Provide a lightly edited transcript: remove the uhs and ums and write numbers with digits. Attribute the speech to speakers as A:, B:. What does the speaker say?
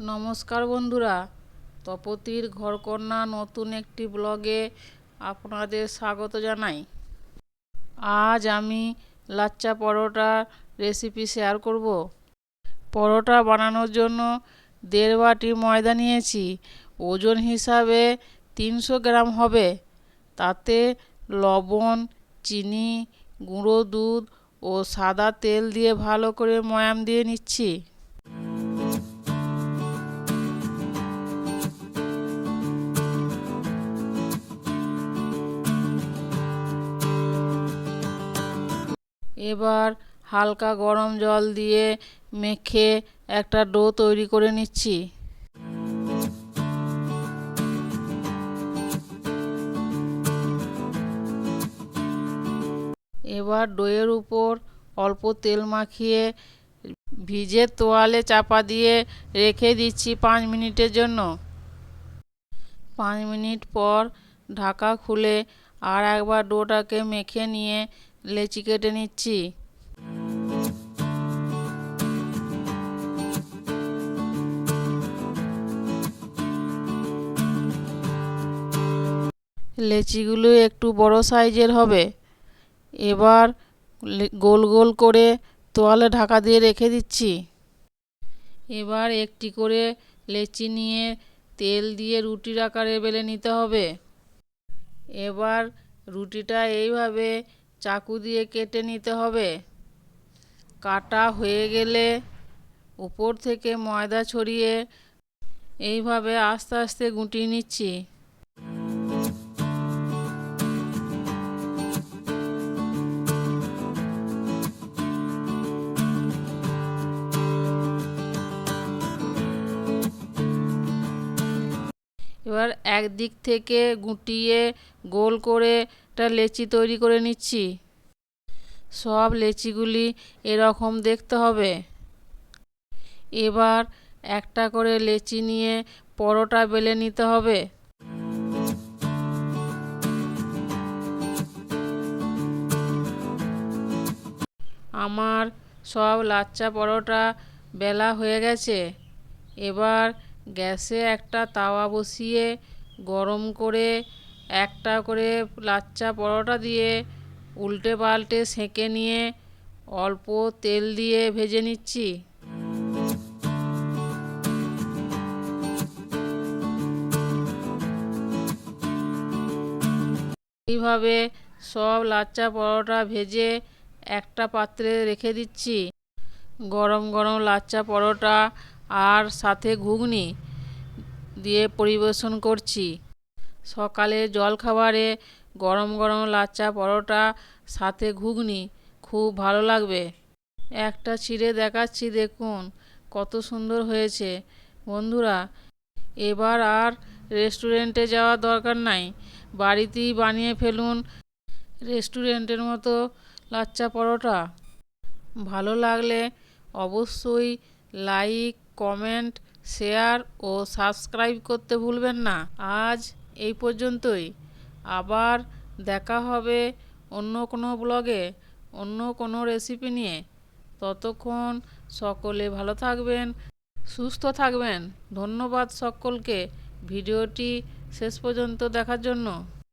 A: নমস্কার বন্ধুরা, তপতির ঘরকন্না নতুন একটি ব্লগে আপনাদের স্বাগত জানাই। আজ আমি লাচ্চা পরোটার রেসিপি শেয়ার করব। পরোটা বানানোর জন্য 1.5 বাটি ময়দা নিয়েছি। ওজন হিসাবে 300 গ্রাম হবে। তাতে লবণ, চিনি, গুঁড়ো দুধ ও সাদা তেল দিয়ে ভালো করে ময়াম দিয়ে নিচ্ছি। এবার হালকা গরম জল দিয়ে মেখে একটা ডো তৈরি করে নিচ্ছি। এবার ডোয়ের উপর অল্প তেল মাখিয়ে ভিজে তোয়ালে চাপা দিয়ে রেখে দিচ্ছি 5 মিনিটের জন্য। 5 মিনিট পর ঢাকা খুলে আর একবার ডোটাকে মেখে নিয়ে লেচি কেটে নিচ্ছি। লেচিগুলো একটু বড় সাইজের হবে। এবার গোল গোল করে তোয়ালে ঢাকা দিয়ে রেখে দিচ্ছি। এবার একটি করে লেচি নিয়ে তেল দিয়ে রুটির আকারে বেলে নিতে হবে। এবার রুটিটা এইভাবে চাকু দিয়ে কেটে নিতে হবে। কাটা হয়ে গেলে উপর থেকে ময়দা ছড়িয়ে এইভাবে আস্তে আস্তে গুটিয়ে নিচ্ছি। এবার একদিক থেকে গুটিয়ে গোল করে একটা লেচি তৈরি করে নিচ্ছি। সব লেচিগুলি এরকম দেখতে হবে। এবার একটা করে লেচি নিয়ে পরোটা বেলে নিতে হবে। আমার সব লাচ্চা পরোটা বেলা হয়ে গেছে। এবার গ্যাসে একটা তাওয়া বসিয়ে গরম করে একটা করে লাচ্চা পরোটা দিয়ে উল্টে পাল্টে সেঁকে নিয়ে অল্প তেল দিয়ে ভেজে নিচ্ছি। এইভাবে সব লাচ্চা পরোটা ভেজে একটা পাত্রে রেখে দিচ্ছি। গরম গরম লাচ্চা পরোটা আর সাথে ঘুগনি দিয়ে পরিবেশন করছি। সকালে জলখাবারে গরম গরম লাচ্চা পরোটা সাথে ঘুগনি খুব ভালো লাগবে। একটা ছিঁড়ে দেখাচ্ছি, দেখুন কত সুন্দর হয়েছে। বন্ধুরা, এবার আর রেস্টুরেন্টে যাওয়ার দরকার নাই, বাড়িতেই বানিয়ে ফেলুন রেস্টুরেন্টের মতো লাচ্চা পরোটা। ভালো লাগলে অবশ্যই লাইক, কমেন্ট, শেয়ার ও সাবস্ক্রাইব করতে ভুলবেন না। আজ এই পর্যন্তই। আবার দেখা হবে অন্য কোনো ব্লগে, অন্য কোনো রেসিপি নিয়ে। ততক্ষণ সকলে ভালো থাকবেন, সুস্থ থাকবেন। ধন্যবাদ সকলকে ভিডিওটি শেষ পর্যন্ত দেখার জন্য।